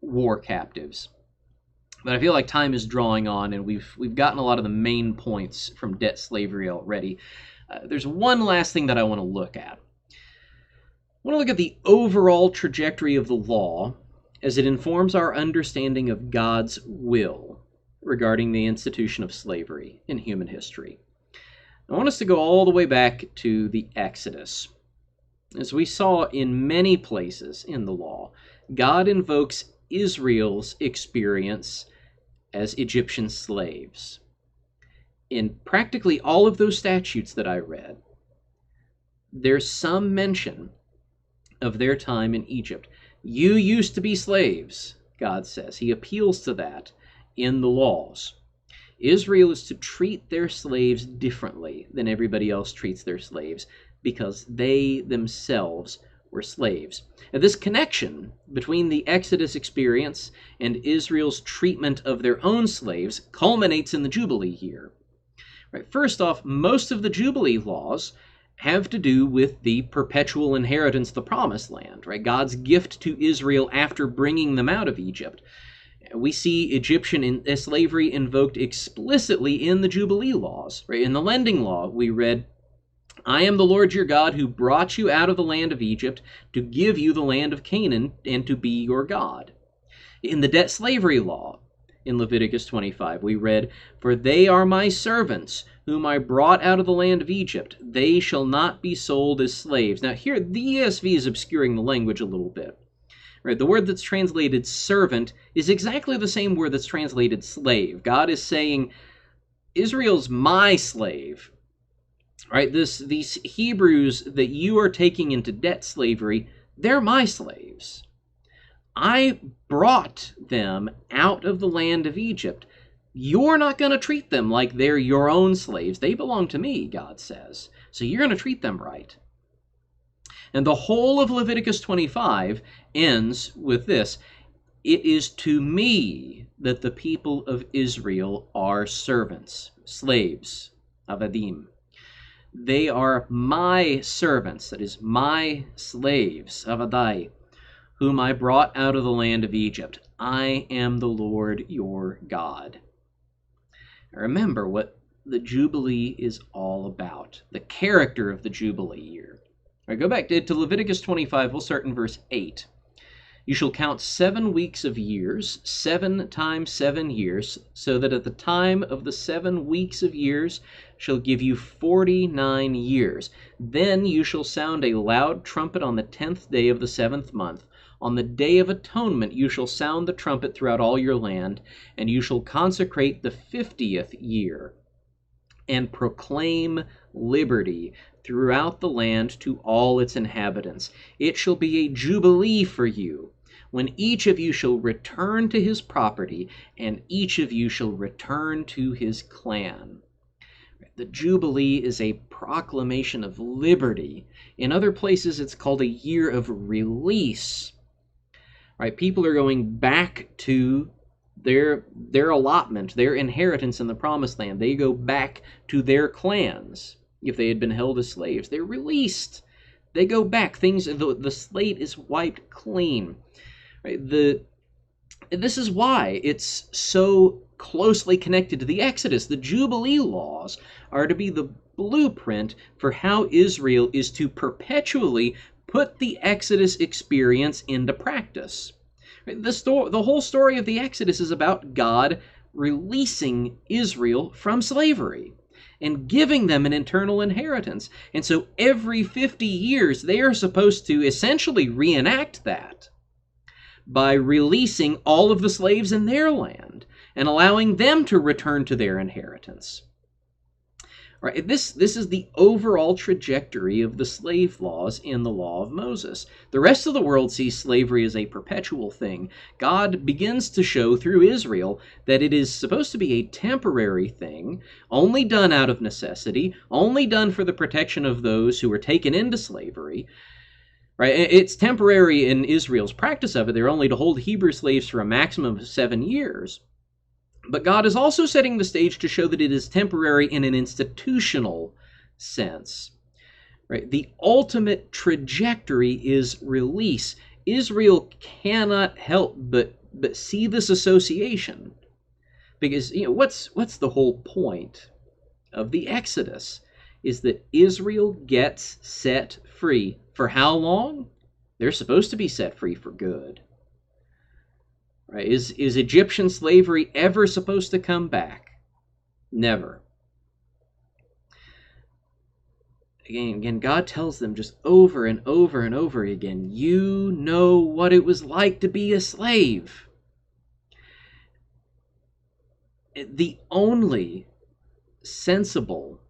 Speaker 1: war captives, but I feel like time is drawing on, and we've gotten a lot of the main points from debt slavery already. There's one last thing that I want to look at. I want to look at the overall trajectory of the law as it informs our understanding of God's will regarding the institution of slavery in human history. I want us to go all the way back to the Exodus. As we saw in many places in the law, God invokes Israel's experience as Egyptian slaves. In practically all of those statutes that I read, there's some mention of their time in Egypt. You used to be slaves, God says. He appeals to that in the laws. Israel is to treat their slaves differently than everybody else treats their slaves, because they themselves were slaves. Now, this connection between the Exodus experience and Israel's treatment of their own slaves culminates in the Jubilee year. Right, first off, most of the Jubilee laws have to do with the perpetual inheritance of the Promised Land, right? God's gift to Israel after bringing them out of Egypt. We see Egyptian slavery invoked explicitly in the Jubilee laws. Right? In the lending law, we read, I am the Lord your God who brought you out of the land of Egypt to give you the land of Canaan and to be your God. In the debt slavery law, in Leviticus 25, we read, for they are my servants, whom I brought out of the land of Egypt. They shall not be sold as slaves. Now here, the ESV is obscuring the language a little bit. Right, the word that's translated servant is exactly the same word that's translated slave. God is saying, Israel's my slave. Right, these Hebrews that you are taking into debt slavery, they're my slaves. I brought them out of the land of Egypt. You're not going to treat them like they're your own slaves. They belong to me, God says. So you're going to treat them right. And the whole of Leviticus 25 ends with this. It is to me that the people of Israel are servants, slaves, avadim. They are my servants, that is, my slaves, avadai, whom I brought out of the land of Egypt. I am the Lord your God. Now remember what the Jubilee is all about, the character of the Jubilee year. All right, go back to Leviticus 25. We'll start in verse 8. You shall count 7 weeks of years, 7 times 7 years, so that at the time of the 7 weeks of years shall give you 49 years. Then you shall sound a loud trumpet on the 10th day of the 7th month. On the day of atonement you shall sound the trumpet throughout all your land, and you shall consecrate the 50th year, and proclaim liberty throughout the land to all its inhabitants. It shall be a jubilee for you, when each of you shall return to his property, and each of you shall return to his clan. The jubilee is a proclamation of liberty. In other places, it's called a year of release. Right? People are going back to their allotment, their inheritance in the Promised Land. They go back to their clans. If they had been held as slaves, they're released. They go back. The slate is wiped clean. Right? This is why it's so closely connected to the Exodus. The Jubilee laws are to be the blueprint for how Israel is to perpetually put the Exodus experience into practice. The whole story of the Exodus is about God releasing Israel from slavery and giving them an eternal inheritance. And so every 50 years, they are supposed to essentially reenact that by releasing all of the slaves in their land and allowing them to return to their inheritance. Right? This is the overall trajectory of the slave laws in the law of Moses. The rest of the world sees slavery as a perpetual thing. God begins to show through Israel that it is supposed to be a temporary thing, only done out of necessity, only done for the protection of those who were taken into slavery. Right? It's temporary in Israel's practice of it. They're only to hold Hebrew slaves for a maximum of 7 years. But God is also setting the stage to show that it is temporary in an institutional sense. Right? The ultimate trajectory is release. Israel cannot help but see this association. Because what's the whole point of the Exodus? Is that Israel gets set free. For how long? They're supposed to be set free for good. Right? Is Egyptian slavery ever supposed to come back? Never. Again, God tells them just over and over and over again, you know what it was like to be a slave. The only sensible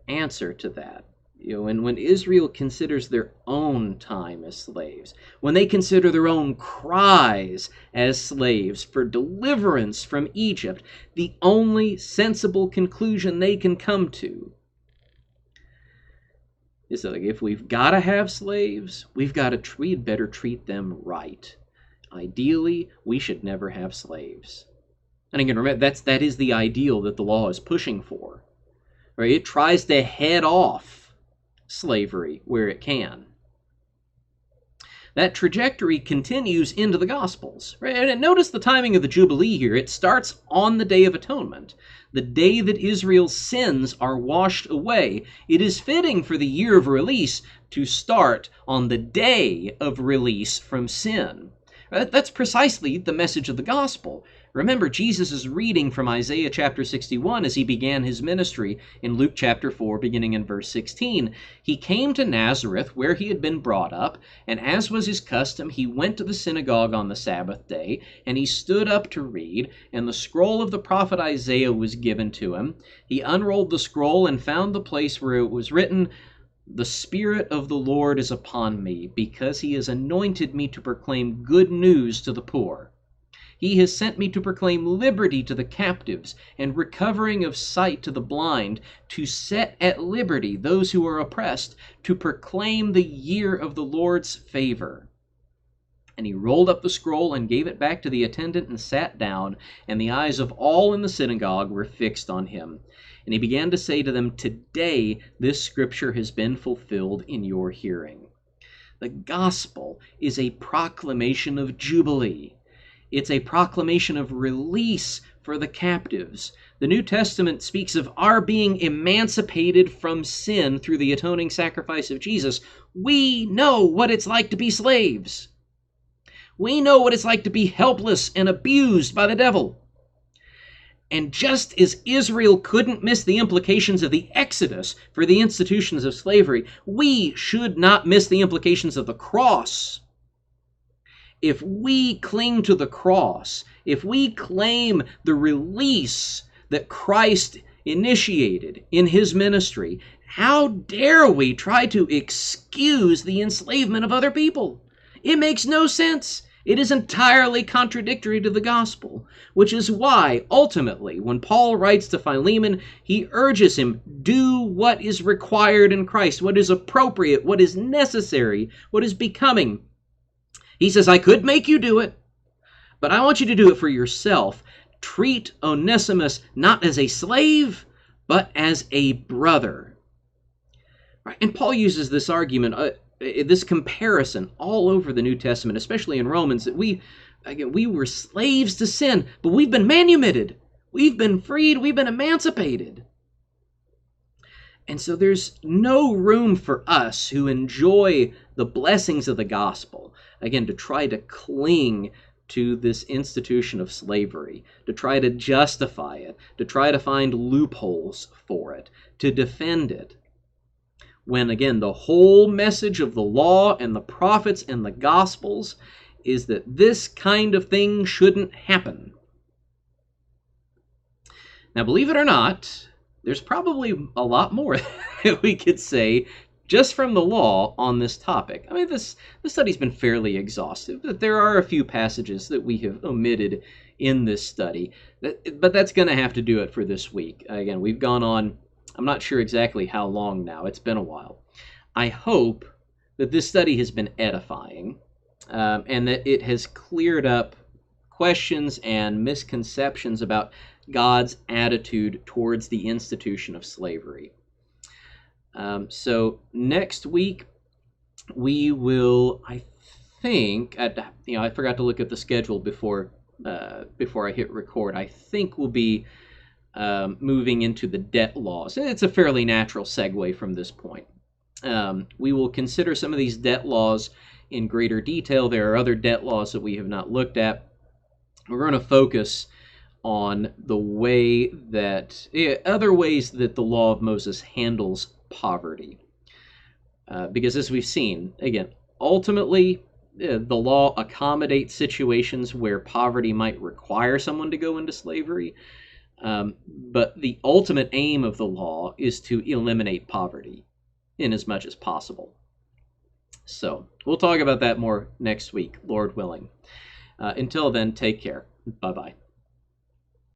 Speaker 1: answer to that, when Israel considers their own time as slaves, when they consider their own cries as slaves for deliverance from Egypt, the only sensible conclusion they can come to is that if we've got to have slaves, we'd better treat them right. Ideally, we should never have slaves. And again, remember, that is the ideal that the law is pushing for. Right? It tries to head off slavery where it can. That trajectory continues into the Gospels. Right? And notice the timing of the Jubilee here. It starts on the Day of Atonement, the day that Israel's sins are washed away. It is fitting for the year of release to start on the day of release from sin. That's precisely the message of the Gospel. Remember, Jesus is reading from Isaiah chapter 61 as he began his ministry in Luke chapter 4, beginning in verse 16. He came to Nazareth, where he had been brought up, and as was his custom, he went to the synagogue on the Sabbath day, and he stood up to read, and the scroll of the prophet Isaiah was given to him. He unrolled the scroll and found the place where it was written, "The Spirit of the Lord is upon me, because he has anointed me to proclaim good news to the poor. He has sent me to proclaim liberty to the captives and recovering of sight to the blind, to set at liberty those who are oppressed, to proclaim the year of the Lord's favor." And he rolled up the scroll and gave it back to the attendant and sat down, and the eyes of all in the synagogue were fixed on him. And he began to say to them, "Today this scripture has been fulfilled in your hearing." The gospel is a proclamation of jubilee. It's a proclamation of release for the captives. The New Testament speaks of our being emancipated from sin through the atoning sacrifice of Jesus. We know what it's like to be slaves. We know what it's like to be helpless and abused by the devil. And just as Israel couldn't miss the implications of the Exodus for the institutions of slavery, we should not miss the implications of the cross. If we cling to the cross, if we claim the release that Christ initiated in his ministry, how dare we try to excuse the enslavement of other people? It makes no sense. It is entirely contradictory to the gospel, which is why, ultimately, when Paul writes to Philemon, he urges him, do what is required in Christ, what is appropriate, what is necessary, what is becoming. He says, I could make you do it, but I want you to do it for yourself. Treat Onesimus not as a slave, but as a brother. Right? And Paul uses this argument, this comparison all over the New Testament, especially in Romans, that we again, we were slaves to sin, but we've been manumitted. We've been freed. We've been emancipated. And so there's no room for us who enjoy the blessings of the gospel, again, to try to cling to this institution of slavery, to try to justify it, to try to find loopholes for it, to defend it. When, again, the whole message of the law and the prophets and the gospels is that this kind of thing shouldn't happen. Now, believe it or not, there's probably a lot more that we could say just from the law on this topic. I mean, this study's been fairly exhaustive, but there are a few passages that we have omitted in this study. But that's going to have to do it for this week. Again, we've gone on, I'm not sure exactly how long now. It's been a while. I hope that this study has been edifying and that it has cleared up questions and misconceptions about God's attitude towards the institution of slavery. So next week we will, I think, I forgot to look at the schedule before I hit record. I think we'll be moving into the debt laws. It's a fairly natural segue from this point. We will consider some of these debt laws in greater detail. There are other debt laws that we have not looked at. We're going to focus on the way that, other ways that the law of Moses handles poverty. Because as we've seen, again, ultimately, the law accommodates situations where poverty might require someone to go into slavery. But the ultimate aim of the law is to eliminate poverty in as much as possible. So we'll talk about that more next week, Lord willing. Until then, take care. Bye-bye.